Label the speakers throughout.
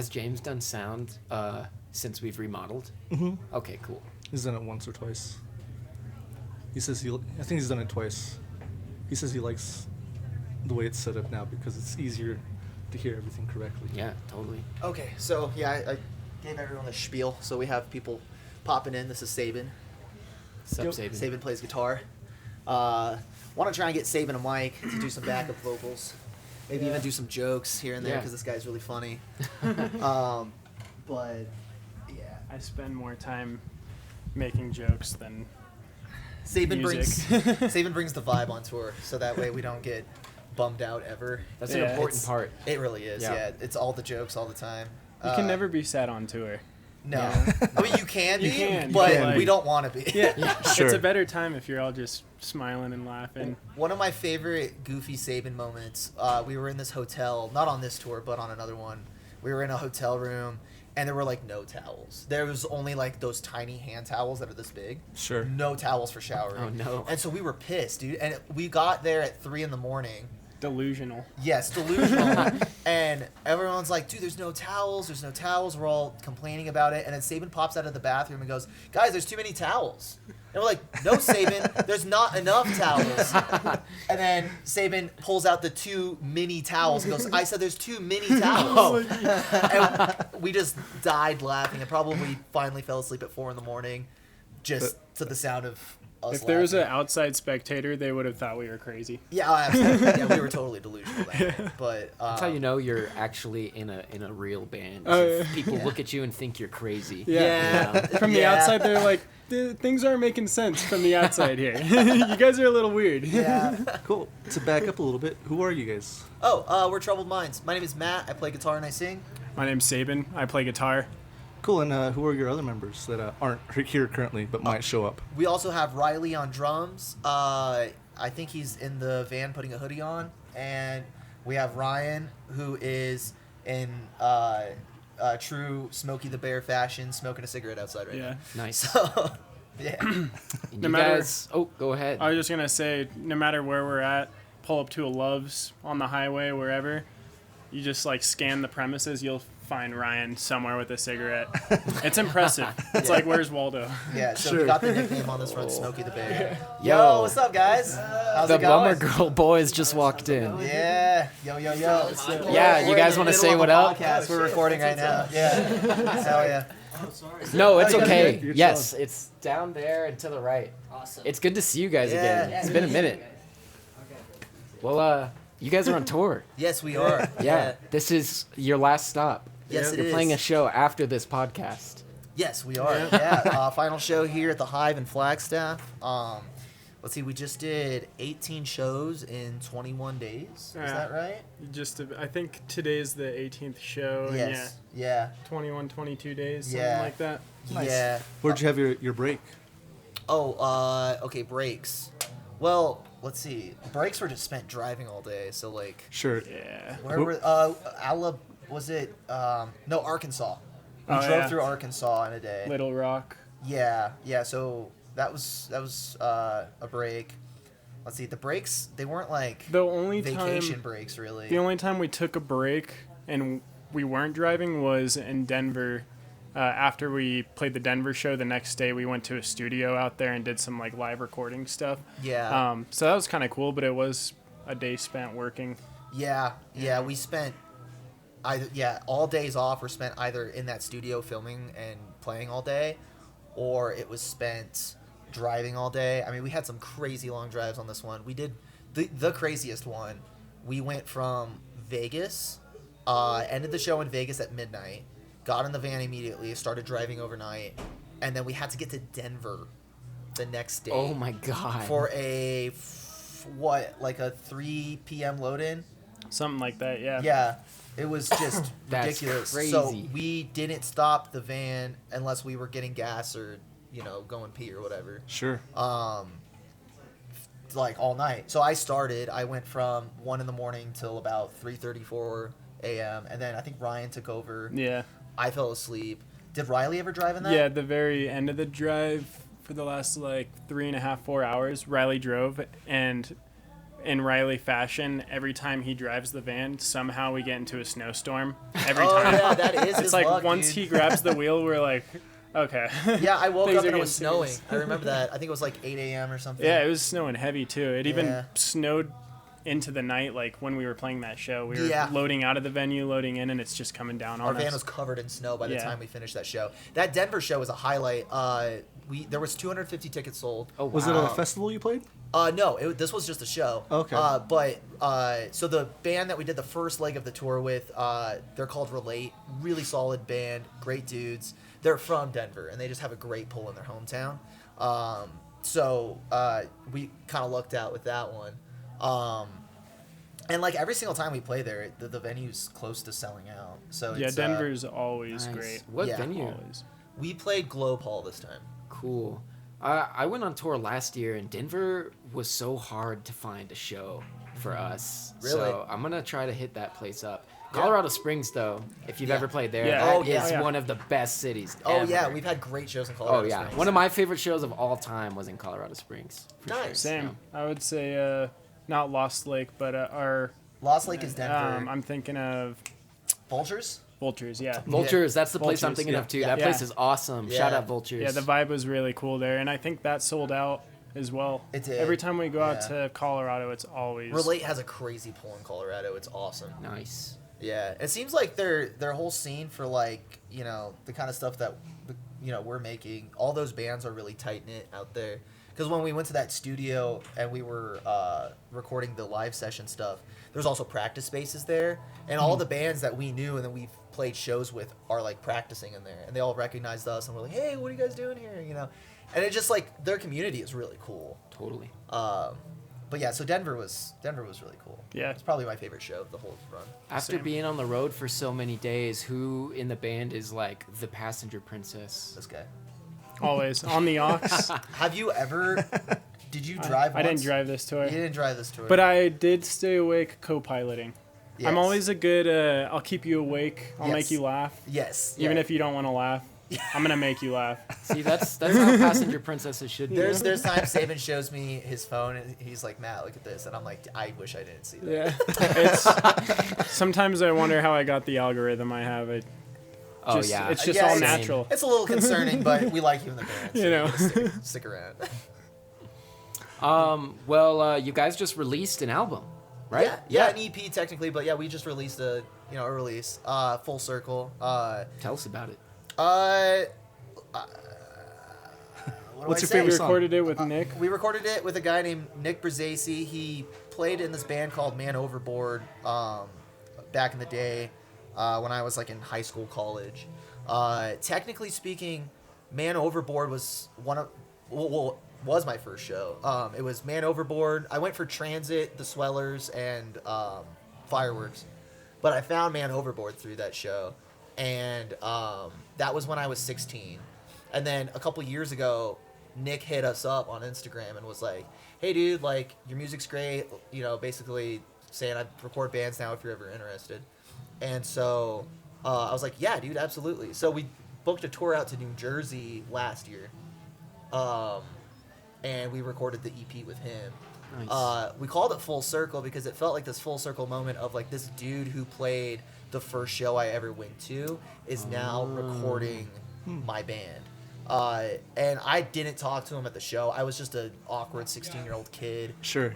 Speaker 1: Has James done sound since we've remodeled?
Speaker 2: Mm-hmm.
Speaker 1: Okay, cool.
Speaker 2: He's done it once or twice. He says I think he's done it twice. He says he likes the way it's set up now because it's easier to hear everything correctly.
Speaker 1: Yeah, totally.
Speaker 3: Okay, so yeah, I gave everyone a spiel. So we have people popping in. This is Sabin.
Speaker 1: Sup, Sabin?
Speaker 3: Sabin plays guitar. Want to try and get Sabin a mic to do some backup vocals. Maybe even do some jokes here and there because this guy's really funny. But yeah,
Speaker 4: I spend more time making jokes than
Speaker 3: Sabin
Speaker 4: music.
Speaker 3: brings the vibe on tour, so that way we don't get bummed out ever.
Speaker 1: That's an important part.
Speaker 3: It really is.
Speaker 1: Yeah.
Speaker 3: Yeah, it's all the jokes all the time.
Speaker 4: You can never be sad on tour.
Speaker 3: No,
Speaker 4: Yeah.
Speaker 3: I mean you can
Speaker 4: You
Speaker 3: be,
Speaker 4: can,
Speaker 3: but
Speaker 4: but, like,
Speaker 3: we don't want to be.
Speaker 4: Yeah,
Speaker 2: Sure.
Speaker 4: It's a better time if you're all just smiling and laughing.
Speaker 3: One of my favorite goofy Sabin moments, we were in this hotel, not on this tour, but on another one. We were in a hotel room, and there were, like, no towels. There was only, like, those tiny hand towels that are this big.
Speaker 2: Sure.
Speaker 3: No towels for showering.
Speaker 1: Oh, no.
Speaker 3: And so we were pissed, dude. And we got there at 3 in the morning.
Speaker 4: Delusional.
Speaker 3: Yes, delusional. And everyone's like, dude, there's no towels. We're all complaining about it. And then Sabin pops out of the bathroom and goes, guys, there's too many towels. And we're like, no, Sabin, there's not enough towels. And then Sabin pulls out the 2 mini towels and goes, I said there's 2 mini towels. And we just died laughing and probably finally fell asleep at 4 in the morning just to the sound of us
Speaker 4: If there was an
Speaker 3: laughing.
Speaker 4: outside spectator, they would have thought we were crazy.
Speaker 3: Yeah, absolutely. Yeah, we were totally delusional then. But
Speaker 1: That's how you know you're actually in a real band.
Speaker 4: Oh,
Speaker 1: If
Speaker 4: yeah.
Speaker 1: people look at you and think you're crazy.
Speaker 3: yeah.
Speaker 4: From the outside, they're like, things aren't making sense from the outside here. You guys are a little weird.
Speaker 3: Yeah.
Speaker 2: Cool. To back up a little bit, who are you guys?
Speaker 3: Oh, we're Troubled Minds. My name is Matt. I play guitar and I sing.
Speaker 4: My name's Sabin. I play guitar.
Speaker 2: Cool. And who are your other members that aren't here currently but might show up?
Speaker 3: We also have Riley on drums. I think he's in the van putting a hoodie on. And we have Ryan, who is in true Smokey the Bear fashion, smoking a cigarette outside right
Speaker 4: Yeah.
Speaker 1: Nice.
Speaker 3: now. So, yeah.
Speaker 1: And
Speaker 4: No
Speaker 1: you
Speaker 4: matter-
Speaker 1: guys, go ahead.
Speaker 4: I was just going to say, no matter where we're at, pull up to a Love's on the highway, wherever, you just, like, scan the premises, you'll find Ryan somewhere with a cigarette. It's impressive. It's like, where's Waldo?
Speaker 3: Yeah, so
Speaker 2: Sure.
Speaker 3: we got the nickname on this front, Smokey the Bear.
Speaker 1: Yo.
Speaker 3: Yo, what's up, guys? How's
Speaker 1: The
Speaker 3: it going?
Speaker 1: Bummer Girl boys just walked in.
Speaker 3: Yeah. Yo.
Speaker 1: Yeah, you
Speaker 3: We're
Speaker 1: guys
Speaker 3: in the
Speaker 1: wanna
Speaker 3: middle
Speaker 1: say
Speaker 3: of
Speaker 1: what
Speaker 3: a
Speaker 1: up?
Speaker 3: podcast. We're recording right now. Yeah. Hell yeah.
Speaker 1: No, it's
Speaker 3: Oh, you guys
Speaker 1: okay.
Speaker 2: good? You're
Speaker 1: Yes, it's down there and to the right.
Speaker 5: Awesome.
Speaker 1: It's good to see you guys again.
Speaker 3: Yeah.
Speaker 1: It's been a minute. Well, you guys are on tour.
Speaker 3: Yes, we are.
Speaker 1: Yeah, this is your last stop.
Speaker 3: Yes, it
Speaker 1: You're
Speaker 3: is.
Speaker 1: playing a show after this podcast.
Speaker 3: Yes, we are. Yeah. Final show here at the Hive in Flagstaff. Let's see, we just did 18 shows in 21 days. Is
Speaker 4: Yeah.
Speaker 3: that right?
Speaker 4: I think today's the 18th show.
Speaker 3: Yes.
Speaker 4: And
Speaker 3: Yeah.
Speaker 4: 21, 22 days, something
Speaker 3: Yeah.
Speaker 4: like that.
Speaker 2: Nice.
Speaker 3: Yeah.
Speaker 2: Where'd you have your break?
Speaker 3: Okay, breaks. Well, let's see. Breaks were just spent driving all day, so like
Speaker 2: Sure.
Speaker 4: Yeah.
Speaker 3: where were was it no, Arkansas. We
Speaker 4: Oh,
Speaker 3: drove
Speaker 4: yeah.
Speaker 3: through Arkansas in a day.
Speaker 4: Little Rock.
Speaker 3: Yeah, so that was a break. Let's see, the breaks, they weren't like
Speaker 4: The only
Speaker 3: vacation
Speaker 4: time
Speaker 3: breaks really.
Speaker 4: The only time we took a break and we weren't driving was in Denver. After we played the Denver show, the next day we went to a studio out there and did some like live recording stuff.
Speaker 3: Yeah.
Speaker 4: So that was kind of cool, but it was a day spent working.
Speaker 3: Yeah, we spent all days off were spent either in that studio filming and playing all day, or it was spent driving all day. I mean, we had some crazy long drives on this one. We did the craziest one. We went from Vegas, ended the show in Vegas at midnight, got in the van immediately, started driving overnight, and then we had to get to Denver the next day.
Speaker 1: Oh my god.
Speaker 3: For a 3 p.m. load-in?
Speaker 4: Something like that, yeah.
Speaker 3: Yeah, it was just
Speaker 1: That's
Speaker 3: ridiculous.
Speaker 1: crazy.
Speaker 3: So we didn't stop the van unless we were getting gas or, going pee or whatever.
Speaker 2: Sure.
Speaker 3: Like all night. So I went from 1 in the morning till about 3:34 a.m. And then I think Ryan took over.
Speaker 4: Yeah.
Speaker 3: I fell asleep. Did Riley ever drive in that?
Speaker 4: Yeah, at the very end of the drive for the last like 3.5, 4 hours, Riley drove, and in Riley fashion, every time he drives the van, somehow we get into a snowstorm. Every
Speaker 3: Oh
Speaker 4: time.
Speaker 3: yeah, that is
Speaker 4: It's
Speaker 3: his
Speaker 4: like
Speaker 3: luck,
Speaker 4: once
Speaker 3: dude.
Speaker 4: he grabs the wheel, we're like, okay.
Speaker 3: Yeah, I woke
Speaker 4: Things
Speaker 3: up
Speaker 4: are
Speaker 3: and it was
Speaker 4: getting
Speaker 3: snowing.
Speaker 4: serious.
Speaker 3: I remember that. I think it was like 8 a.m. or something.
Speaker 4: Yeah, it was snowing heavy too. It even
Speaker 3: Yeah.
Speaker 4: snowed into the night, like when we were playing that show. We were
Speaker 3: Yeah.
Speaker 4: loading out of the venue, loading in, and it's just coming down
Speaker 3: Our
Speaker 4: on
Speaker 3: van
Speaker 4: us.
Speaker 3: was covered in snow by the
Speaker 4: Yeah.
Speaker 3: time we finished that show. That Denver show was a highlight. There was 250 tickets sold.
Speaker 1: Oh,
Speaker 2: Was it
Speaker 1: wow.
Speaker 2: a festival you played?
Speaker 3: No, this was just a show.
Speaker 2: Okay.
Speaker 3: So the band that we did the first leg of the tour with, they're called Relate. Really solid band, great dudes. They're from Denver, and they just have a great pull in their hometown. So we kind of lucked out with that one. And like every single time we play there, the venue's close to selling out. So
Speaker 4: Yeah,
Speaker 3: it's,
Speaker 4: Denver's always
Speaker 1: Nice.
Speaker 4: great.
Speaker 1: What
Speaker 3: Yeah.
Speaker 1: venue?
Speaker 4: Always.
Speaker 3: we played Globe Hall this time.
Speaker 1: Cool. I went on tour last year, and Denver was so hard to find a show for us.
Speaker 3: Really?
Speaker 1: So I'm going to try to hit that place up. Colorado Springs, though, if you've
Speaker 3: Yeah.
Speaker 1: ever played there,
Speaker 4: Yeah.
Speaker 1: that
Speaker 3: Oh, yeah.
Speaker 1: is
Speaker 4: Oh, yeah.
Speaker 1: one of the best cities
Speaker 3: Oh
Speaker 1: ever.
Speaker 3: yeah, we've had great shows in Colorado
Speaker 1: Oh, yeah.
Speaker 3: Springs.
Speaker 1: One of my favorite shows of all time was in Colorado Springs. For sure.
Speaker 3: Nice.
Speaker 4: Same. I would say not Lost Lake, but our.
Speaker 3: Lost Lake is Denver.
Speaker 4: I'm thinking of
Speaker 3: Vultures.
Speaker 4: Vultures. Yeah.
Speaker 1: Vultures, that's the place I'm
Speaker 4: Vultures,
Speaker 1: thinking
Speaker 4: yeah.
Speaker 1: of, too.
Speaker 3: Yeah.
Speaker 1: That
Speaker 4: Yeah.
Speaker 1: place is awesome. Shout
Speaker 3: Yeah.
Speaker 1: out Vultures.
Speaker 4: Yeah, the vibe was really cool there, and I think that sold out as well.
Speaker 3: It did.
Speaker 4: Every time we go out
Speaker 3: Yeah.
Speaker 4: to Colorado, it's always
Speaker 3: Relate has a crazy pull in Colorado. It's awesome.
Speaker 1: Nice.
Speaker 3: Yeah, it seems like their whole scene for like the kind of stuff that we're making. All those bands are really tight knit out there. Because when we went to that studio and we were recording the live session stuff, there's also practice spaces there, and all the bands that we knew and that we've played shows with are like practicing in there, and they all recognized us and we're like, hey, what are you guys doing here? And it just like their community is really cool.
Speaker 1: Totally.
Speaker 3: But yeah, so Denver was really cool.
Speaker 4: Yeah.
Speaker 3: It's probably my favorite show of the whole run.
Speaker 1: After
Speaker 4: Same.
Speaker 1: being on the road for so many days, who in the band is like the passenger princess?
Speaker 3: This guy.
Speaker 4: always on the aux.
Speaker 3: Have you ever? Did you drive?
Speaker 4: I didn't
Speaker 3: once?
Speaker 4: drive this tour,
Speaker 3: You didn't drive this tour.
Speaker 4: but I did stay awake co-piloting.
Speaker 3: Yes.
Speaker 4: I'm always a good. I'll keep you awake. I'll make
Speaker 3: Yes.
Speaker 4: you laugh,
Speaker 3: Yes.
Speaker 4: even
Speaker 3: yeah.
Speaker 4: if you don't want to laugh. I'm gonna make you laugh.
Speaker 1: See, that's how passenger princesses should be.
Speaker 3: There's times Saban shows me his phone and he's like, Matt, look at this, and I'm like, I wish I didn't see that.
Speaker 4: Yeah, it's sometimes I wonder how I got the algorithm I have.
Speaker 1: Oh
Speaker 4: just-
Speaker 1: yeah.
Speaker 4: it's just
Speaker 3: Yeah,
Speaker 4: all
Speaker 3: it's-
Speaker 4: natural.
Speaker 3: It's a little concerning, but we like you in the band. So
Speaker 4: You know.
Speaker 3: you gotta stick around.
Speaker 1: Well, you guys just released an album, right?
Speaker 3: Yeah, an EP technically, but yeah, we just released a release, Full Circle.
Speaker 1: Tell us about it.
Speaker 2: What's your
Speaker 4: We
Speaker 2: favorite song?
Speaker 4: recorded it with Nick.
Speaker 3: We recorded it with a guy named Nick Brzesi. He played in this band called Man Overboard back in the day when I was like in high school, college. Technically speaking, Man Overboard was was my first show. It was Man Overboard. I went for Transit, The Swellers, and Fireworks, but I found Man Overboard through that show, and that was when I was 16. And then a couple years ago, Nick hit us up on Instagram and was like, hey dude, like your music's great, basically saying I record bands now if you're ever interested. And so I was like, yeah dude, absolutely. So we booked a tour out to New Jersey last year, and we recorded the EP with him.
Speaker 1: Nice.
Speaker 3: We called it Full Circle because it felt like this full circle moment of like this dude who played the first show I ever went to is now recording my band. And I didn't talk to him at the show. I was just an awkward 16-year-old kid.
Speaker 2: Sure.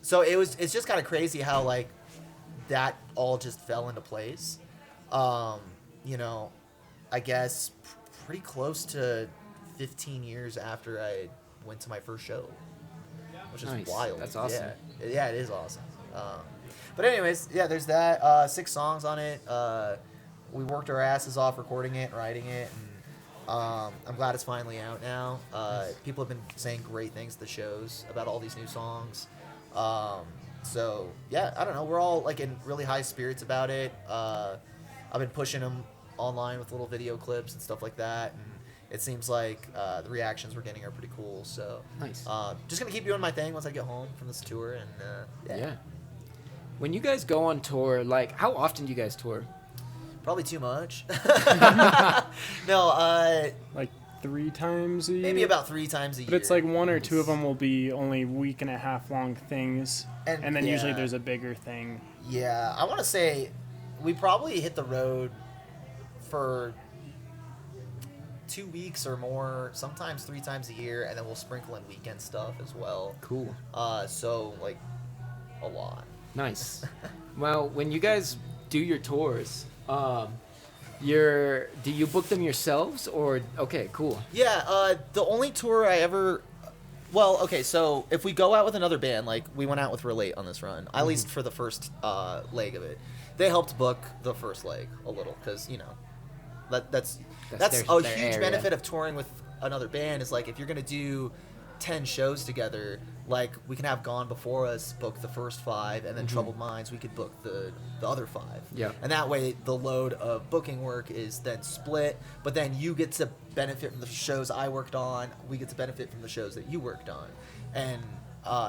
Speaker 3: So it's just kind of crazy how like that all just fell into place. I guess pretty close to 15 years after I went to my first show, which is
Speaker 1: Nice.
Speaker 3: wild.
Speaker 1: That's awesome.
Speaker 3: Yeah, it is awesome. But anyways, yeah, there's that. 6 songs on it. We worked our asses off recording it, writing it, and I'm glad it's finally out now. People have been saying great things at the shows about all these new songs. So yeah, I don't know. We're all like in really high spirits about it. I've been pushing them online with little video clips and stuff like that, and it seems like the reactions we're getting are pretty cool. So
Speaker 1: Nice.
Speaker 3: just gonna keep doing my thing once I get home from this tour, and
Speaker 1: Yeah. When you guys go on tour, like, how often do you guys tour?
Speaker 3: probably too much. No,
Speaker 4: Like 3 times a year.
Speaker 3: Maybe about 3 times a year.
Speaker 4: But it's like 1 or 2 of them will be only week and a half long things, and then usually there's a bigger thing.
Speaker 3: Yeah, I want to say we probably hit the road for 2 weeks or more, sometimes 3 times a year, and then we'll sprinkle in weekend stuff as well.
Speaker 1: Cool.
Speaker 3: So like a lot.
Speaker 1: Nice. Well, when you guys do your tours, do you book them yourselves or okay, cool.
Speaker 3: Yeah, the only tour I ever. Well, okay, so if we go out with another band, like we went out with Relate on this run, at least for the first leg of it, they helped book the first leg a little because that's
Speaker 1: their
Speaker 3: a huge
Speaker 1: area.
Speaker 3: benefit of touring with another band is like if you're gonna do 10 shows together, like we can have Gone Before Us book the first 5, and then Troubled Minds we could book the other 5.
Speaker 1: Yeah.
Speaker 3: And that way the load of booking work is then split, but then you get to benefit from the shows I worked on, we get to benefit from the shows that you worked on. And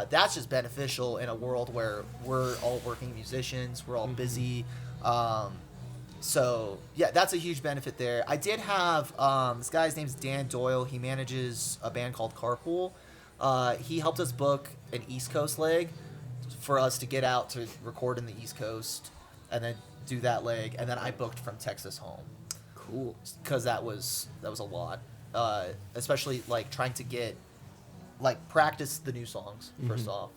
Speaker 3: that's just beneficial in a world where we're all working musicians, we're all busy. So yeah, that's a huge benefit there. I did have this guy's name's Dan Doyle. He manages a band called Carpool. He helped us book an East Coast leg for us to get out to record in the East Coast and then do that leg. And then I booked from Texas home.
Speaker 1: Cool.
Speaker 3: Because that was a lot, especially like trying to get practice the new songs first off,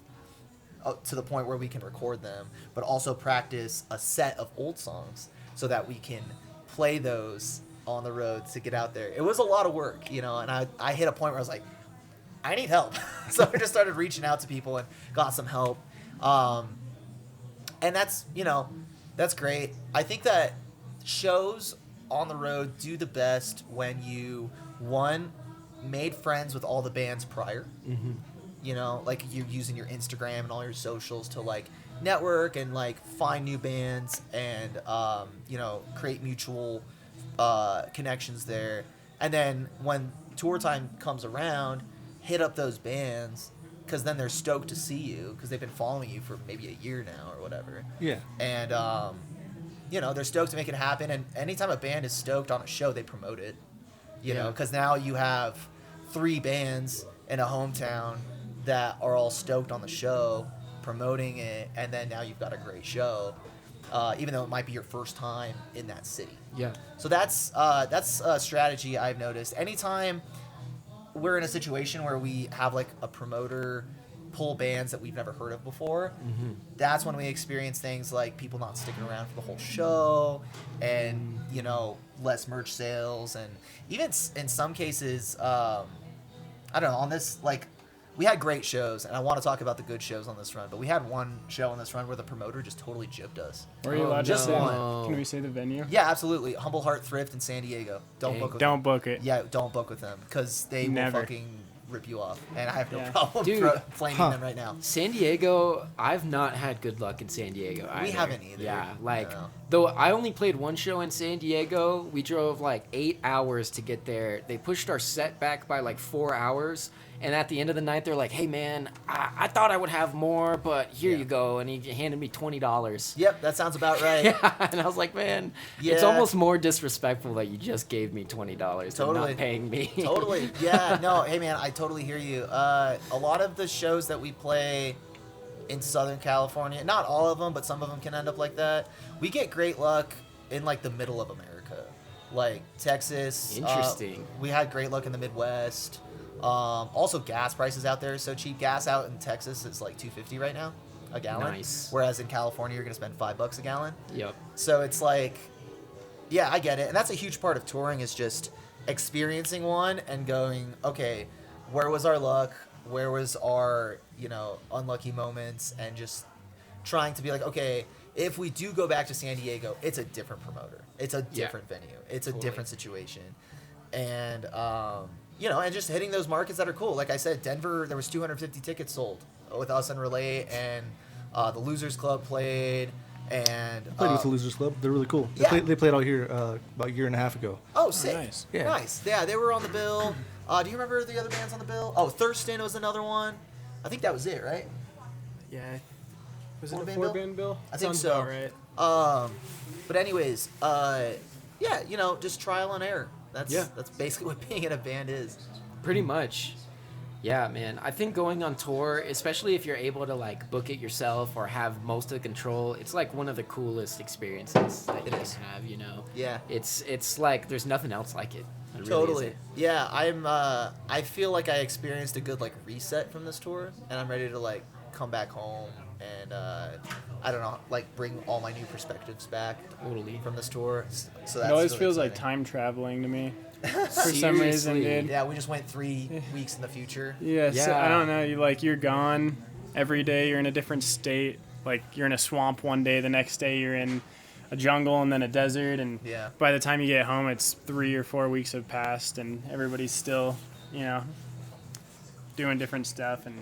Speaker 3: to the point where we can record them, but also practice a set of old songs so that we can play those on the road to get out there. It was a lot of work, and I hit a point where I was like, I need help. So I just started reaching out to people and got some help. And that's great. I think that shows on the road do the best when you, one, made friends with all the bands prior. Like you're using your Instagram and all your socials to like network and like find new bands and create mutual connections there. And then when tour time comes around, hit up those bands because then they're stoked to see you because they've been following you for maybe a year now or whatever.
Speaker 2: Yeah.
Speaker 3: And they're stoked to make it happen. And anytime a band is stoked on a show, they promote it. Because now you have 3 bands in a hometown that are all stoked on the show, promoting it, and then now you've got a great show, even though it might be your first time in that city.
Speaker 1: Yeah.
Speaker 3: So that's a strategy I've noticed. Anytime we're in a situation where we have like a promoter pull bands that we've never heard of before, that's when we experience things like people not sticking around for the whole show and less merch sales, and even in some cases I don't know, on this, like, we had great shows, and I want to talk about the good shows on this run, but we had one show on this run where the promoter just totally gypped us.
Speaker 4: Are you allowed to
Speaker 3: just
Speaker 4: say?
Speaker 3: one.
Speaker 4: Can we say the venue?
Speaker 3: Yeah, absolutely. Humble Heart Thrift in San Diego. Don't book with
Speaker 4: Don't
Speaker 3: them.
Speaker 4: book it.
Speaker 3: Yeah, don't book with them, because they
Speaker 4: Never.
Speaker 3: will fucking rip you off, and I have no
Speaker 4: Yeah.
Speaker 3: problem
Speaker 1: Dude.
Speaker 3: flaming them right now.
Speaker 1: San Diego, I've not had good luck in San Diego either.
Speaker 3: We haven't either.
Speaker 1: Yeah, like,
Speaker 3: No.
Speaker 1: though I only played one show in San Diego, we drove like 8 hours to get there. They pushed our set back by like 4 hours, and at the end of the night, they're like, hey man, I thought I would have more, but here
Speaker 3: Yeah.
Speaker 1: you go, and he handed me $20.
Speaker 3: Yep, that sounds about right.
Speaker 1: Yeah, and I was like, man, it's
Speaker 3: Yeah.
Speaker 1: almost more disrespectful that you just gave me $20 and
Speaker 3: Totally.
Speaker 1: not paying me.
Speaker 3: Totally. Yeah, no, hey man, I totally hear you. A lot of the shows that we play in Southern California, not all of them, but some of them can end up like that. We get great luck in like the middle of America, like Texas.
Speaker 1: Interesting.
Speaker 3: We had great luck in the Midwest. Also, gas prices out there are so cheap. Gas out in Texas is like $2.50 right now a gallon.
Speaker 1: Nice.
Speaker 3: Whereas in California, you're gonna spend $5 a gallon.
Speaker 1: Yep.
Speaker 3: So it's like, yeah, I get it. And that's a huge part of touring is just experiencing one and going, okay, where was our luck? Where was our, unlucky moments? And just trying to be like, okay, if we do go back to San Diego, it's a different promoter. It's a different venue. It's a different situation. And, and just hitting those markets that are cool. Like I said, Denver, there was 250 tickets sold with us and Relay, and the Losers Club played. And
Speaker 2: Played with the Losers Club. They're really cool.
Speaker 3: Yeah.
Speaker 2: They played out here about a year and a half ago.
Speaker 3: Oh, sick.
Speaker 4: nice.
Speaker 2: Yeah.
Speaker 3: Nice. Yeah, they were on the bill. Do you remember the other bands on the bill? Oh, Thurston was another one. I think that was it, right?
Speaker 4: Yeah. Was it a
Speaker 3: Four-band bill?
Speaker 4: 4-band bill?
Speaker 3: I think
Speaker 4: Sounds
Speaker 3: so.
Speaker 4: about right.
Speaker 3: But anyways, just trial and error. That's basically what being in a band is.
Speaker 1: Pretty much. Yeah, man. I think going on tour, especially if you're able to like book it yourself or have most of the control, it's like one of the coolest experiences that you can have, you know.
Speaker 3: Yeah.
Speaker 1: It's like there's nothing else like it. It really
Speaker 3: Totally.
Speaker 1: isn't.
Speaker 3: Yeah, I feel like I experienced a good like reset from this tour, and I'm ready to like come back home and I don't know, like bring all my new perspectives back
Speaker 1: Totally.
Speaker 3: from this tour. So
Speaker 4: It
Speaker 3: that's
Speaker 4: always
Speaker 3: really
Speaker 4: feels like
Speaker 3: exciting.
Speaker 4: time traveling to me. For some reason,
Speaker 1: Seriously.
Speaker 4: dude.
Speaker 3: Yeah, we just went 3 weeks in the future.
Speaker 4: Yeah, so,
Speaker 1: Yeah.
Speaker 4: I don't know. You're gone every day. You're in a different state. Like you're in a swamp one day, the next day you're in a jungle and then a desert. And
Speaker 3: Yeah.
Speaker 4: by the time you get home, it's 3 or 4 weeks have passed, and everybody's still, doing different stuff. And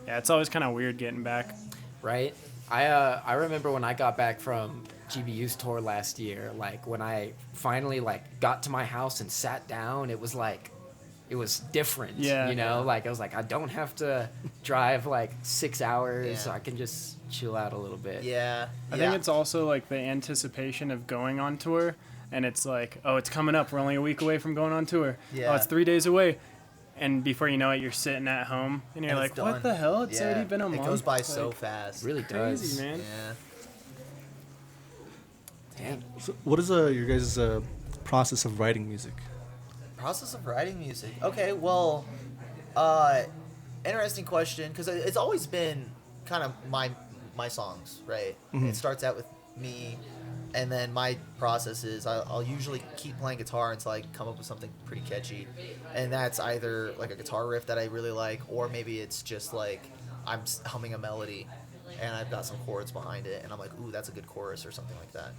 Speaker 4: yeah, it's always kind of weird getting back.
Speaker 1: Right? I remember when I got back from GBU's tour last year, like when I finally like got to my house and sat down, it was different.
Speaker 4: Yeah.
Speaker 1: You know, like I was like, I don't have to drive like 6 hours.
Speaker 3: Yeah.
Speaker 1: I can just chill out a little bit.
Speaker 3: Yeah.
Speaker 4: I think it's also like the anticipation of going on tour, and it's like, oh, it's coming up. We're only a week away from going on tour.
Speaker 3: Yeah.
Speaker 4: Oh, it's 3 days away. And before you know it, you're sitting at home, and you're
Speaker 3: And
Speaker 4: like,
Speaker 3: it's
Speaker 4: what
Speaker 3: done.
Speaker 4: the hell? It's already been a month.
Speaker 3: It goes by
Speaker 4: Like,
Speaker 3: so fast.
Speaker 1: It really does.
Speaker 4: crazy, man.
Speaker 3: Yeah.
Speaker 1: Damn.
Speaker 2: So what is your guys' process of writing music?
Speaker 3: Process of writing music. Okay, well, interesting question, because it's always been kind of my songs, right?
Speaker 2: Mhm.
Speaker 3: It starts out with me, and then my process is I'll usually keep playing guitar until I come up with something pretty catchy, and that's either like a guitar riff that I really like, or maybe it's just like I'm humming a melody, and I've got some chords behind it, and I'm like, ooh, that's a good chorus or something like that.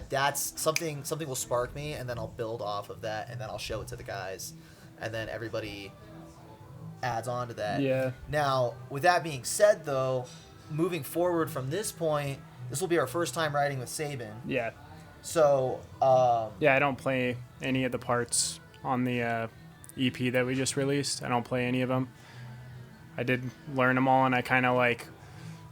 Speaker 3: That's something will spark me, and then I'll build off of that, and then I'll show it to the guys, and then everybody adds on to that.
Speaker 4: Yeah.
Speaker 3: Now, with that being said, though, moving forward from this point, this will be our first time writing with Sabin.
Speaker 4: Yeah.
Speaker 3: So,
Speaker 4: Yeah, I don't play any of the parts on the EP that we just released. I don't play any of them. I did learn them all, and I kind of like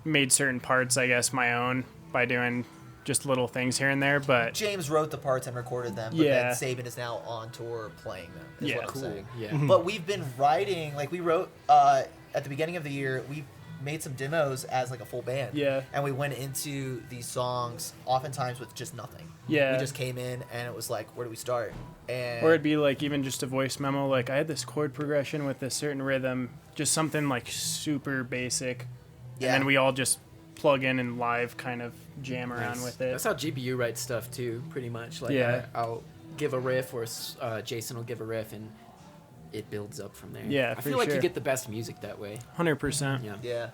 Speaker 4: made certain parts, I guess, my own by doing just little things here and there. But
Speaker 3: James wrote the parts and recorded them, but
Speaker 4: Yeah.
Speaker 3: then Sabin is now on tour playing them, is
Speaker 4: Yeah,
Speaker 3: what I'm
Speaker 1: Cool.
Speaker 3: saying.
Speaker 1: Yeah.
Speaker 3: But we've been writing, like we wrote at the beginning of the year, we made some demos as like a full band.
Speaker 4: Yeah.
Speaker 3: And we went into these songs oftentimes with just nothing.
Speaker 4: Yeah.
Speaker 3: We just came in and it was like, where do we start? And
Speaker 4: or it'd be like even just a voice memo, like I had this chord progression with a certain rhythm, just something like super basic.
Speaker 3: Yeah.
Speaker 4: And then we all just plug in and live kind of jam around
Speaker 1: Nice.
Speaker 4: with it.
Speaker 1: That's how GBU writes stuff too, pretty much. Like
Speaker 4: Yeah.
Speaker 1: I'll give a riff, or Jason will give a riff, and it builds up from there.
Speaker 4: Yeah,
Speaker 1: I
Speaker 4: for
Speaker 1: feel like you
Speaker 4: sure.
Speaker 1: get the best music that way.
Speaker 4: 100%.
Speaker 1: Yeah.
Speaker 3: Yeah.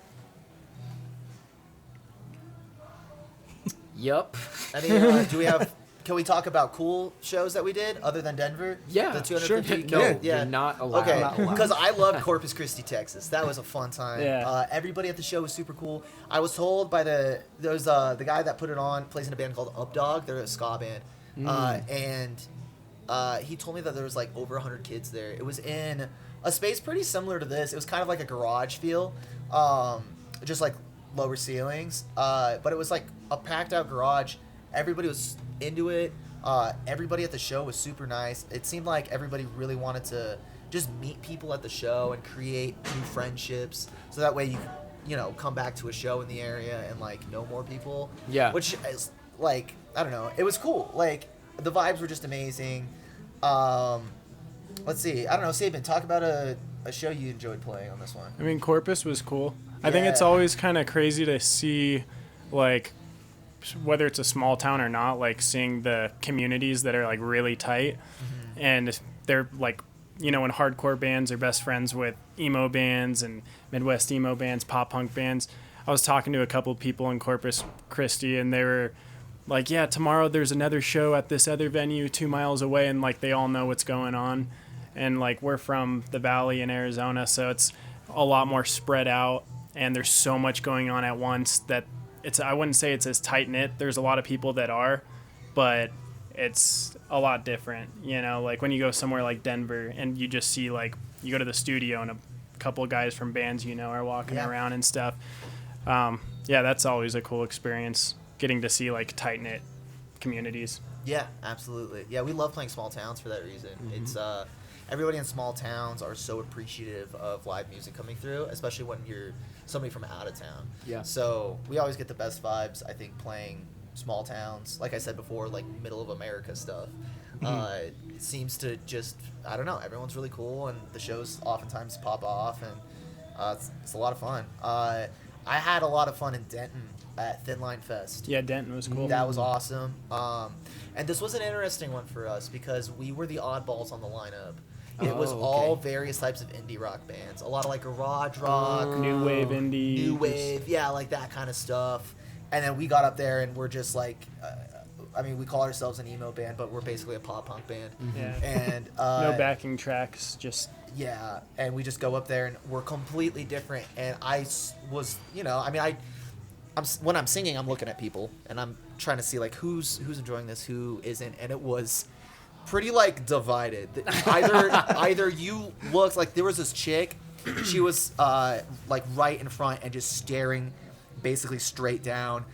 Speaker 1: Yup.
Speaker 3: I mean, can we talk about cool shows that we did other than Denver?
Speaker 1: Yeah,
Speaker 3: The 250?
Speaker 1: sure. No,
Speaker 3: Yeah.
Speaker 1: you're not allowed.
Speaker 3: Okay,
Speaker 1: Not allowed.
Speaker 3: because I loved Corpus Christi, Texas. That was a fun time.
Speaker 4: Yeah.
Speaker 3: Everybody at the show was super cool. I was told by the guy that put it on plays in a band called Updog. They're a ska band, and he told me that there was like over 100 kids there. It was in a space pretty similar to this. It was kind of like a garage feel, just like lower ceilings. But it was like a packed out garage. Everybody was into it. Everybody at the show was super nice. It seemed like everybody really wanted to just meet people at the show and create new friendships, so that way you know come back to a show in the area and like know more people.
Speaker 1: Yeah.
Speaker 3: Which is like, I don't know, it was cool. Like the vibes were just amazing. Let's see, I don't know, Sabin, talk about a show you enjoyed playing on this one.
Speaker 4: I mean, Corpus was cool. I think it's
Speaker 3: Yeah.
Speaker 4: always kind of crazy to see, like, whether it's a small town or not, like seeing the communities that are like really tight, and they're like, you know, when hardcore bands are best friends with emo bands and Midwest emo bands, pop punk bands. I was talking to a couple people in Corpus Christi, and they were like, yeah, tomorrow there's another show at this other venue 2 miles away, and like they all know what's going on. And like we're from the Valley in Arizona, so it's a lot more spread out, and there's so much going on at once that I wouldn't say it's as tight knit. There's a lot of people that are, but it's a lot different. You know, like when you go somewhere like Denver and you just see like you go to the studio and a couple of guys from bands you know are walking
Speaker 3: Yeah.
Speaker 4: around and stuff. Yeah, that's always a cool experience, getting to see like tight knit communities.
Speaker 3: Yeah, absolutely. Yeah, we love playing small towns for that reason.
Speaker 1: Mm-hmm.
Speaker 3: It's everybody in small towns are so appreciative of live music coming through, especially when you're somebody from out of town.
Speaker 1: Yeah.
Speaker 3: So we always get the best vibes, I think, playing small towns. Like I said before, like middle of America stuff. It seems to just, I don't know, everyone's really cool, and the shows oftentimes pop off, and it's a lot of fun. I had a lot of fun in Denton at Thin Line Fest.
Speaker 4: Yeah, Denton was cool.
Speaker 3: That was awesome. And this was an interesting one for us because we were the oddballs on the lineup. It was all various types of indie rock bands. A lot of like garage rock,
Speaker 4: New wave indie.
Speaker 3: new wave, yeah, like that kind of stuff. And then we got up there and we're just like, I mean, we call ourselves an emo band, but we're basically a pop punk band.
Speaker 4: Yeah.
Speaker 3: And
Speaker 4: No backing tracks, just
Speaker 3: yeah, and we just go up there and we're completely different. And was, you know, I mean, when I'm singing, I'm looking at people and I'm trying to see like who's enjoying this, who isn't, and it was pretty like divided. Either you looked like there was this chick, she was like right in front and just staring basically straight down,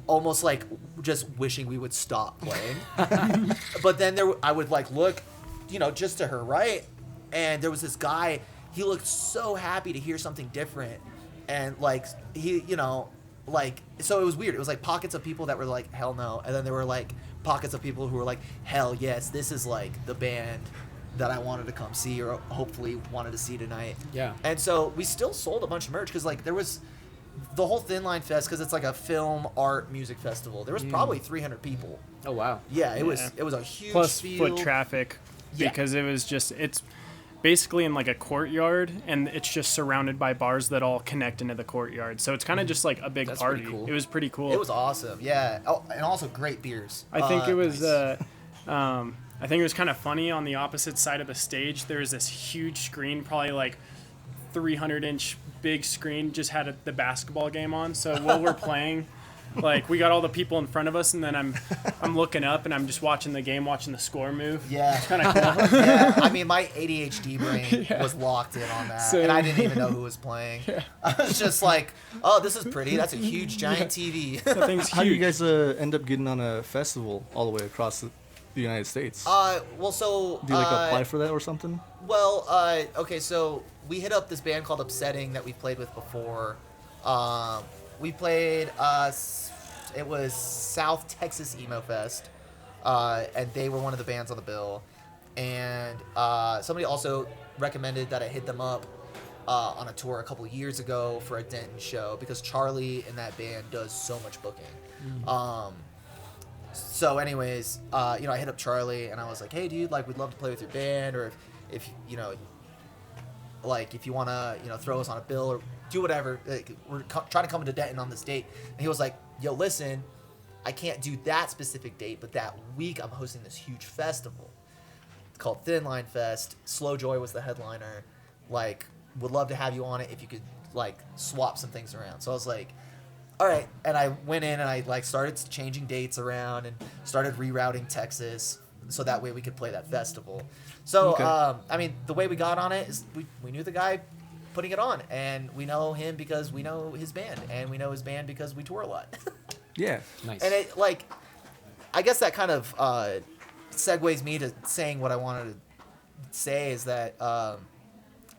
Speaker 3: almost like just wishing we would stop playing. But then I would like look, you know, just to her right, and there was this guy. He looked so happy to hear something different, and like he, you know, like, so it was weird. It was like pockets of people that were like hell no, and then there were like pockets of people who were like hell yes, this is like the band that I wanted to come see or hopefully wanted to see tonight.
Speaker 1: Yeah.
Speaker 3: And so we still sold a bunch of merch because like there was the whole Thin Line Fest, because it's like a film art music festival. There was probably 300 people.
Speaker 1: Oh wow.
Speaker 3: Yeah, it was a huge
Speaker 4: plus
Speaker 3: field.
Speaker 4: foot traffic,
Speaker 3: Yeah.
Speaker 4: because it's basically in like a courtyard, and it's just surrounded by bars that all connect into the courtyard. So it's kind of just like a big
Speaker 1: That's
Speaker 4: party.
Speaker 1: pretty cool.
Speaker 4: It was pretty cool.
Speaker 3: It was awesome. Yeah. Oh, and also great beers.
Speaker 4: I think it was.
Speaker 3: Nice.
Speaker 4: I think it was kind of funny. On the opposite side of the stage, there was this huge screen, probably like 300-inch big screen, just had the basketball game on. So while we're playing, like we got all the people in front of us, and then I'm looking up and I'm just watching the game, watching the score move.
Speaker 3: Yeah.
Speaker 4: It's kind of cool.
Speaker 3: Yeah, I mean, my ADHD brain was locked in on that,
Speaker 4: Same.
Speaker 3: and I didn't even know who was playing. I was just like, "Oh, this is pretty. That's a huge, giant TV."
Speaker 4: That thing's
Speaker 2: How do you
Speaker 4: huge.
Speaker 2: guys end up getting on a festival all the way across the United States?
Speaker 3: Well, so
Speaker 2: Do you like apply for that or something?
Speaker 3: well, okay, so we hit up this band called Upsetting that we played with before. We played it was South Texas Emo Fest, and they were one of the bands on the bill. And somebody also recommended that I hit them up on a tour a couple years ago for a Denton show, because Charlie in that band does so much booking. So anyways, you know, I hit up Charlie and I was like, hey dude, like we'd love to play with your band, or if you know, like if you want to, you know, throw us on a bill or do whatever. Like, we're trying to come to Denton on this date. And he was like, yo, listen, I can't do that specific date, but that week I'm hosting this huge festival. It's called Thin Line Fest. Slow Joy was the headliner. Like, would love to have you on it if you could like swap some things around. So I was like, all right. And I went in and I like started changing dates around and started rerouting Texas so that way we could play that festival. So,
Speaker 2: Okay.
Speaker 3: I mean, the way we got on it is we knew the guy putting it on, and we know him because we know his band, and we know his band because we tour a lot.
Speaker 2: Yeah.
Speaker 1: Nice.
Speaker 3: And it, like, I guess that kind of segues me to saying what I wanted to say is that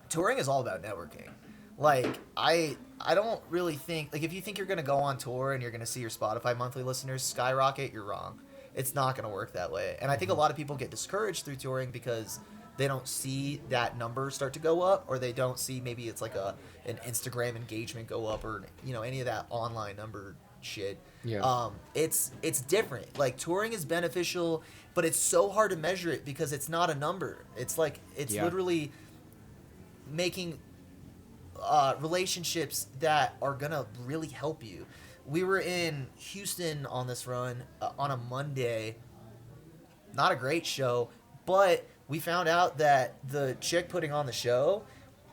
Speaker 3: touring is all about networking. Like, I don't really think, like, if you think you're going to go on tour and you're going to see your Spotify monthly listeners skyrocket, you're wrong. It's not going to work that way. And I think a lot of people get discouraged through touring because they don't see that number start to go up, or they don't see maybe it's like an Instagram engagement go up, or, you know, any of that online number shit.
Speaker 1: Yeah.
Speaker 3: It's different. Like, touring is beneficial, but it's so hard to measure it because it's not a number. It's like, it's
Speaker 1: Yeah.
Speaker 3: literally making relationships that are gonna really help you. We were in Houston on this run on a Monday. Not a great show, but we found out that the chick putting on the show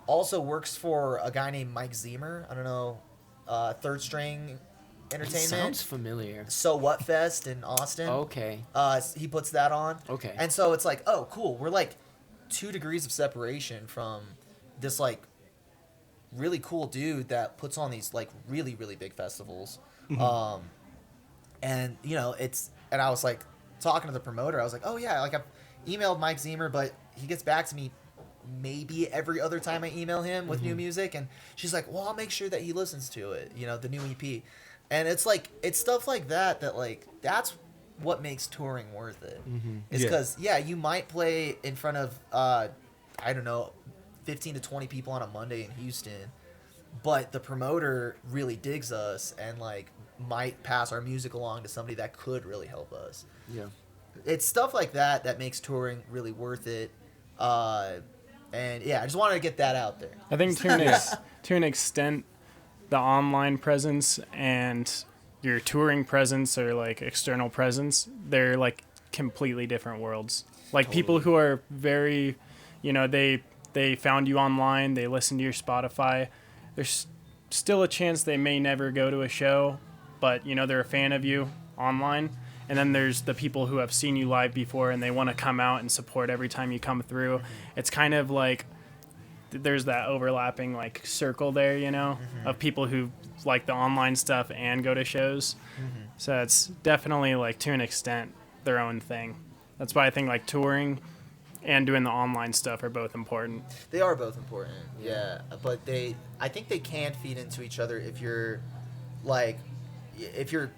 Speaker 3: also works for a guy named Mike Zemer. I don't know, Third String
Speaker 1: It
Speaker 3: Entertainment.
Speaker 1: sounds familiar.
Speaker 3: So What Fest in Austin.
Speaker 1: Okay.
Speaker 3: He puts that on.
Speaker 1: Okay.
Speaker 3: And so it's like, oh, cool. We're like 2 degrees of separation from this like really cool dude that puts on these like really, really big festivals. And you know, and I was like, talking to the promoter, I was like, oh yeah, like I've emailed Mike Zemer, but he gets back to me maybe every other time I email him with new music. And she's like, well, I'll make sure that he listens to it, you know, the new EP. And it's like, it's stuff like that like, that's what makes touring worth it. It's because, you might play in front of, I don't know, 15 to 20 people on a Monday in Houston, but the promoter really digs us and like might pass our music along to somebody that could really help us.
Speaker 1: Yeah.
Speaker 3: It's stuff like that that makes touring really worth it. And yeah, I just wanted to get that out there.
Speaker 4: I think to an extent, the online presence and your touring presence or like external presence, they're like completely different worlds. Like people who are very, you know, they found you online, they listen to your Spotify. There's still a chance they may never go to a show, but you know they're a fan of you online. And then there's the people who have seen you live before and they want to come out and support every time you come through. It's kind of like there's that overlapping like circle there, you know, of people who like the online stuff and go to shows. So it's definitely like to an extent their own thing. That's why I think like touring and doing the online stuff are both important.
Speaker 3: They are both important, yeah. But I think they can feed into each other if you're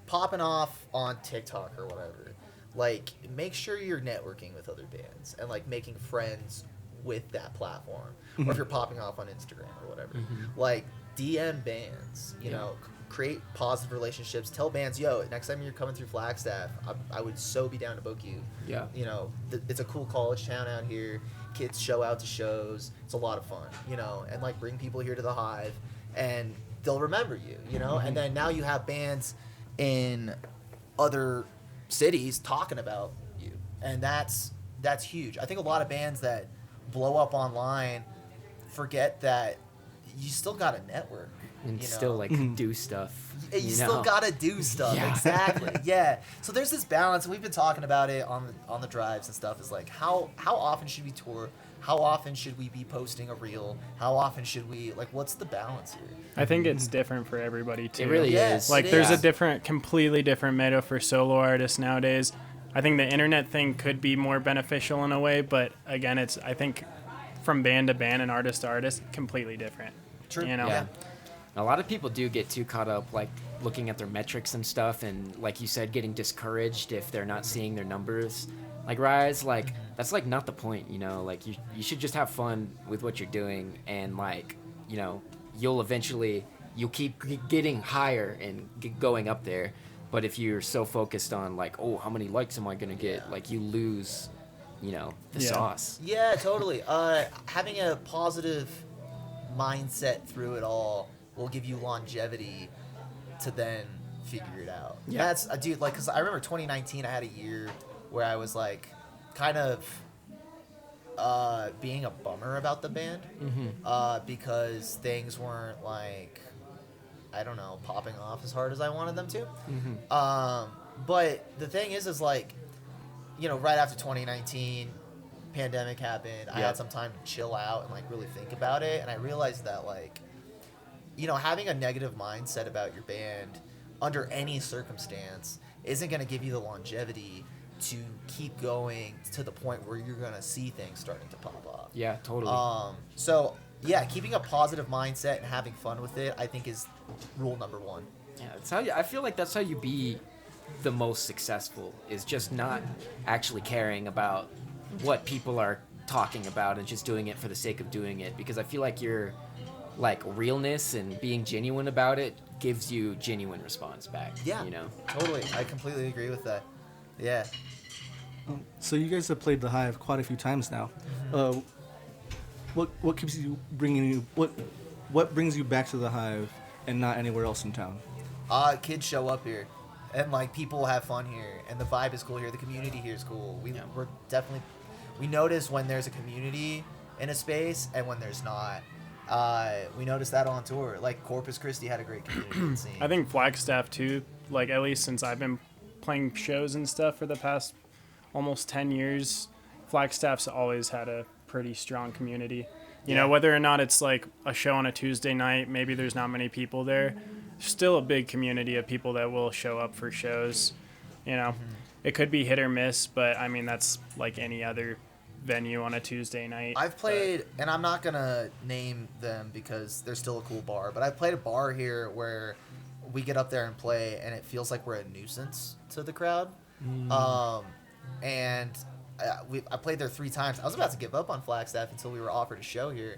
Speaker 3: popping off on TikTok or whatever. Like, make sure you're networking with other bands and like making friends with that platform. Or if you're popping off on Instagram or whatever, like DM bands, you know, create positive relationships. Tell bands, yo, next time you're coming through Flagstaff, I would so be down to book you.
Speaker 1: Yeah.
Speaker 3: You know, it's a cool college town out here. Kids show out to shows. It's a lot of fun, you know, and like bring people here to the Hive and they'll remember you, you know? And then now you have bands in other cities talking about you. And that's huge. I think a lot of bands that blow up online forget that you still got to network.
Speaker 1: And
Speaker 3: you know?
Speaker 1: still like do stuff.
Speaker 3: You still gotta do stuff.
Speaker 1: Yeah.
Speaker 3: Exactly. Yeah. So there's this balance, and we've been talking about it on the drives and stuff. Is like how often should we tour? How often should we be posting a reel? How often should we what's the balance here?
Speaker 4: I think it's different for everybody too.
Speaker 1: It really
Speaker 3: Yes,
Speaker 1: is.
Speaker 4: Like
Speaker 3: it
Speaker 4: there's
Speaker 3: is.
Speaker 4: a completely different meta for solo artists nowadays. I think the internet thing could be more beneficial in a way, but again, I think from band to band and artist to artist, completely different.
Speaker 3: True.
Speaker 4: You know?
Speaker 3: Yeah.
Speaker 1: A lot of people do get too caught up, like, looking at their metrics and stuff, and, like you said, getting discouraged if they're not seeing their numbers. Like, Rise, like, that's, like, not the point, you know? Like, you should just have fun with what you're doing, and, like, you know, you'll keep getting higher and going up there. But if you're so focused on, like, oh, how many likes am I going to get? Like, you lose, you know, the sauce.
Speaker 3: Yeah, totally. Having a positive mindset through it all will give you longevity to then figure it out.
Speaker 1: Yeah.
Speaker 3: That's dude, like, because I remember 2019, I had a year where I was like kind of being a bummer about the band because things weren't like, I don't know, popping off as hard as I wanted them to. But the thing is like, you know, right after 2019, pandemic happened. I had some time to chill out and like really think about it, and I realized that like, you know, having a negative mindset about your band under any circumstance isn't going to give you the longevity to keep going to the point where you're going to see things starting to pop off.
Speaker 1: Yeah, totally.
Speaker 3: So yeah, keeping a positive mindset and having fun with it, I think, is rule number one.
Speaker 1: Yeah, that's how I feel like that's how you be the most successful, is just not actually caring about what people are talking about and just doing it for the sake of doing it, because I feel like your like realness and being genuine about it gives you genuine response back.
Speaker 3: Yeah,
Speaker 1: you know,
Speaker 3: totally. I completely agree with that. Yeah.
Speaker 2: So you guys have played the Hive quite a few times now. What keeps you what brings you back to the Hive and not anywhere else in town?
Speaker 3: Kids show up here, and like people have fun here, and the vibe is cool here. The community here is cool. We're definitely, we notice when there's a community in a space and when there's not. We noticed that on tour. Like Corpus Christi had a great community scene.
Speaker 4: I think Flagstaff too, like at least since I've been playing shows and stuff for the past almost 10 years, Flagstaff's always had a pretty strong community. You know, whether or not it's like a show on a Tuesday night, maybe there's not many people there, there's still a big community of people that will show up for shows, you know. it could be hit or miss, but I mean that's like any other venue on a Tuesday night.
Speaker 3: I've played, and I'm not gonna name them because they're still a cool bar, but I've played a bar here where we get up there and play, and it feels like we're a nuisance to the crowd. And I played there 3 times. I was about to give up on Flagstaff until we were offered a show here,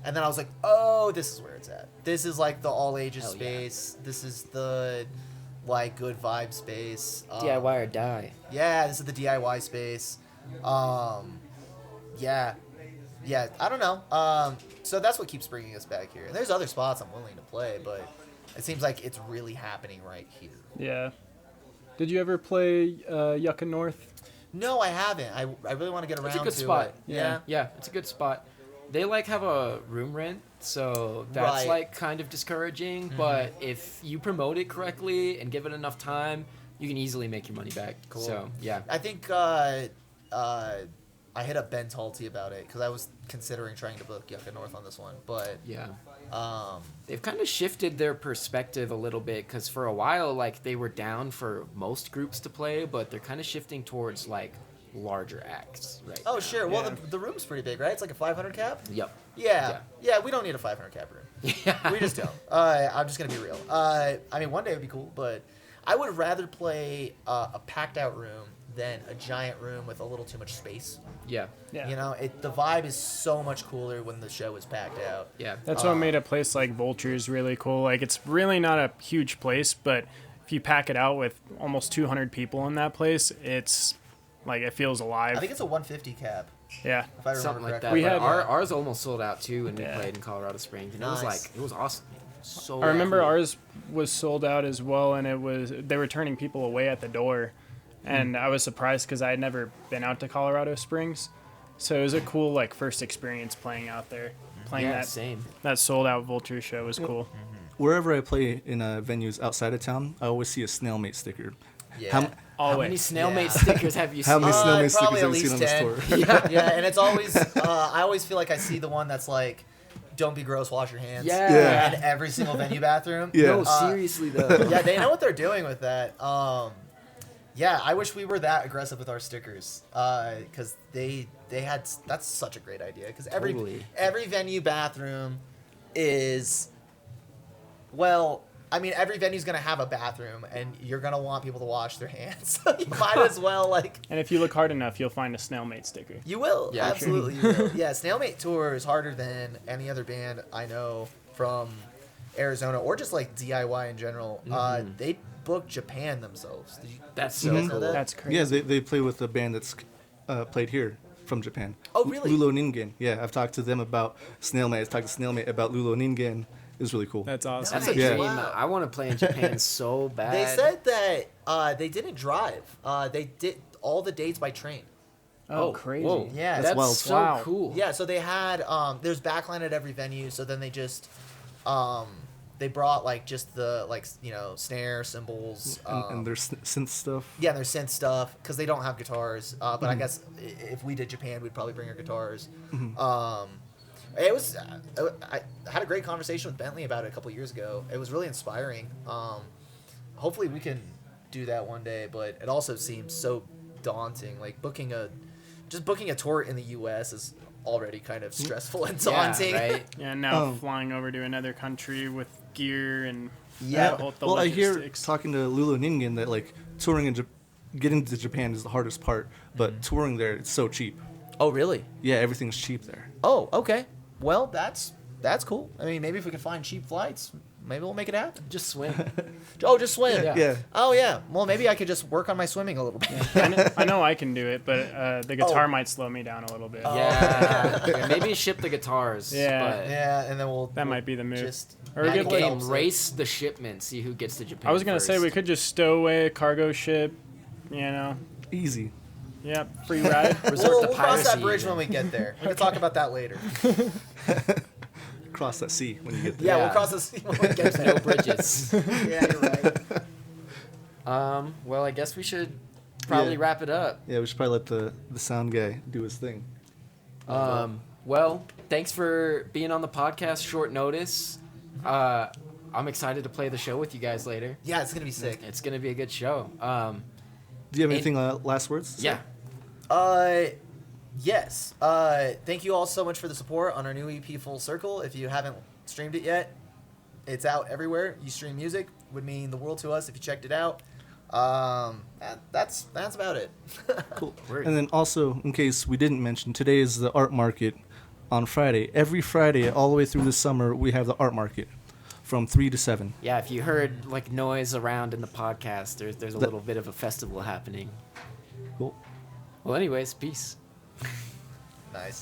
Speaker 3: and then I was like, oh, this is where it's at. This is like the all ages
Speaker 1: Hell yeah.
Speaker 3: space. This is the like good vibe space.
Speaker 1: DIY or die.
Speaker 3: Yeah, this is the DIY space. Yeah, I don't know. So that's what keeps bringing us back here. And there's other spots I'm willing to play, but it seems like it's really happening right here.
Speaker 4: Yeah. Did you ever play Yucca North?
Speaker 3: No, I haven't. I really want to get around
Speaker 1: It's a good
Speaker 3: to
Speaker 1: spot.
Speaker 3: it. Yeah.
Speaker 1: Yeah, it's a good spot. They like have a room rent, so that's
Speaker 3: Right.
Speaker 1: like kind of discouraging. But if you promote it correctly and give it enough time, you can easily make your money back.
Speaker 3: Cool.
Speaker 1: So yeah,
Speaker 3: I think I hit up Ben Talty about it because I was considering trying to book Yucca North on this one, but
Speaker 1: yeah.
Speaker 3: um,
Speaker 1: They've kind of shifted their perspective a little bit because for a while, like they were down for most groups to play, but they're kind of shifting towards like larger acts right
Speaker 3: oh
Speaker 1: now.
Speaker 3: sure. Well,
Speaker 4: Yeah.
Speaker 3: the room's pretty big, right? It's like a 500 cap.
Speaker 1: Yep.
Speaker 3: Yeah. We don't need a 500 cap room.
Speaker 1: Yeah.
Speaker 3: We just don't. I'm just gonna be real. I mean, one day would be cool, but I would rather play a packed out room than a giant room with a little too much space.
Speaker 1: Yeah.
Speaker 4: Yeah.
Speaker 3: You know, the vibe is so much cooler when the show is packed out.
Speaker 1: Yeah.
Speaker 4: That's what made a place like Vultures really cool. Like, it's really not a huge place, but if you pack it out with almost 200 people in that place, it's like it feels alive.
Speaker 3: I think it's a 150 cap,
Speaker 4: Yeah.
Speaker 3: if I remember
Speaker 1: Something like that.
Speaker 3: correctly.
Speaker 4: We
Speaker 1: But
Speaker 4: had-
Speaker 1: ours almost sold out too when we
Speaker 4: Yeah.
Speaker 1: played in Colorado Springs, and
Speaker 3: Nice.
Speaker 1: it was awesome. So
Speaker 4: I remember
Speaker 1: cool.
Speaker 4: ours was sold out as well, and they were turning people away at the door, and I was surprised because I had never been out to Colorado Springs, so it was a cool like first experience playing out there. Playing
Speaker 1: Yeah, same.
Speaker 4: that sold out Vulture show was cool.
Speaker 2: Wherever I play in venues outside of town, I always see a snailmate sticker.
Speaker 3: Yeah.
Speaker 2: How,
Speaker 1: How many
Speaker 4: Always.
Speaker 1: snailmate
Speaker 3: Yeah.
Speaker 1: stickers have you
Speaker 2: how
Speaker 1: seen?
Speaker 2: many snailmate
Speaker 3: Probably
Speaker 2: stickers have
Speaker 3: at
Speaker 2: you seen on
Speaker 3: least
Speaker 2: the
Speaker 3: 10.
Speaker 2: store?
Speaker 3: Yeah, and it's always I always feel like I see the one that's like, "Don't be gross, wash your hands."
Speaker 1: Yeah.
Speaker 2: Yeah.
Speaker 3: In every single venue bathroom.
Speaker 2: Yeah.
Speaker 1: No, seriously though.
Speaker 3: Yeah, they know what they're doing with that. Yeah, I wish we were that aggressive with our stickers, because that's such a great idea. Because
Speaker 1: Totally.
Speaker 3: every venue bathroom is, well, I mean, every venue's gonna have a bathroom, and you're gonna want people to wash their hands. So you might as well like.
Speaker 4: And if you look hard enough, you'll find a snailmate sticker.
Speaker 3: You will.
Speaker 1: Yeah,
Speaker 3: Absolutely. You will. Yeah, Snailmate Tour is harder than any other band I know from Arizona or just like DIY in general. They booked Japan themselves. Did you,
Speaker 1: That's
Speaker 3: you
Speaker 1: so
Speaker 3: guys know
Speaker 1: cool.
Speaker 3: that?
Speaker 4: That's crazy.
Speaker 2: Yeah, they play with a band that's played here from Japan.
Speaker 3: Oh, really?
Speaker 2: Lulo Ningen. Yeah, I've talked to them about Snailmate. I've talked to Snailmate about Lulo Ningen. It was really cool.
Speaker 4: That's awesome.
Speaker 1: That's a
Speaker 3: Nice.
Speaker 1: dream.
Speaker 3: Wow.
Speaker 1: I want to play in Japan so bad.
Speaker 3: They said that they didn't drive. They did all the dates by train.
Speaker 4: Oh, crazy.
Speaker 1: Whoa.
Speaker 3: Yeah.
Speaker 1: That's
Speaker 2: wild.
Speaker 1: so
Speaker 4: Wow.
Speaker 1: cool.
Speaker 3: Yeah, so they had there's backline at every venue, so then they just they brought like just the like snare cymbals
Speaker 2: and their synth stuff.
Speaker 3: yeah, and their synth stuff because they don't have guitars. But I guess if we did Japan, we'd probably bring our guitars. It was I had a great conversation with Bentley about it a couple years ago. It was really inspiring. Hopefully we can do that one day, but it also seems so daunting. Like booking a tour in the U.S. is already kind of stressful and daunting.
Speaker 1: Yeah, right?
Speaker 4: Yeah, and now
Speaker 2: Oh.
Speaker 4: flying over to another country with gear and
Speaker 3: Yeah.
Speaker 4: the
Speaker 2: Well, I hear
Speaker 4: logistics.
Speaker 2: talking to Lulo Ningen that like touring in getting to Japan is the hardest part, but touring there it's so cheap.
Speaker 3: Oh, really?
Speaker 2: Yeah, everything's cheap there.
Speaker 3: Oh, okay. Well, that's cool. I mean, maybe if we can find cheap flights, maybe we'll make it happen.
Speaker 1: Just swim.
Speaker 3: Oh, just swim.
Speaker 1: Yeah.
Speaker 2: Yeah.
Speaker 3: Oh, yeah. Well, maybe I could just work on my swimming a little bit.
Speaker 4: I know I can do it, but the guitar might slow me down a little bit.
Speaker 1: Yeah. Maybe ship the guitars.
Speaker 4: Yeah.
Speaker 1: But
Speaker 3: Yeah, and then
Speaker 4: That might be the move.
Speaker 3: Just
Speaker 4: Or we
Speaker 1: At the
Speaker 4: could, like-
Speaker 1: game, race the shipment, see who gets to Japan.
Speaker 4: I was gonna say we
Speaker 1: first.
Speaker 4: could just stow away a cargo ship,
Speaker 2: Easy.
Speaker 4: Yeah, free ride.
Speaker 1: resort
Speaker 3: We'll
Speaker 1: to
Speaker 3: cross that
Speaker 1: piracy
Speaker 3: bridge
Speaker 1: even.
Speaker 3: when we get there. We can talk about that later.
Speaker 2: Cross that sea when you get there.
Speaker 3: Yeah,
Speaker 1: Yeah.
Speaker 3: we'll cross the sea when we get
Speaker 1: There's
Speaker 3: there.
Speaker 1: no bridges.
Speaker 3: Yeah, you're right.
Speaker 1: Well, I guess we should probably
Speaker 2: Yeah.
Speaker 1: wrap it up.
Speaker 2: Yeah, we should probably let the sound guy do his thing.
Speaker 1: Well, thanks for being on the podcast short notice. I'm excited to play the show with you guys later.
Speaker 3: Yeah, it's gonna be sick.
Speaker 1: It's gonna be a good show.
Speaker 2: Do you have anything last words? to say?
Speaker 1: Yeah.
Speaker 3: Yes. Thank you all so much for the support on our new EP Full Circle. If you haven't streamed it yet, it's out everywhere. You stream music, would mean the world to us if you checked it out. That's about it.
Speaker 2: Cool.
Speaker 1: Word.
Speaker 2: And then also, in case we didn't mention, today is the art market on Friday. Every Friday, all the way through the summer, we have the art market from 3 to 7.
Speaker 1: Yeah, if you heard like noise around in the podcast, there's a little bit of a festival happening.
Speaker 2: Cool.
Speaker 1: Well, anyways, peace.
Speaker 3: Nice.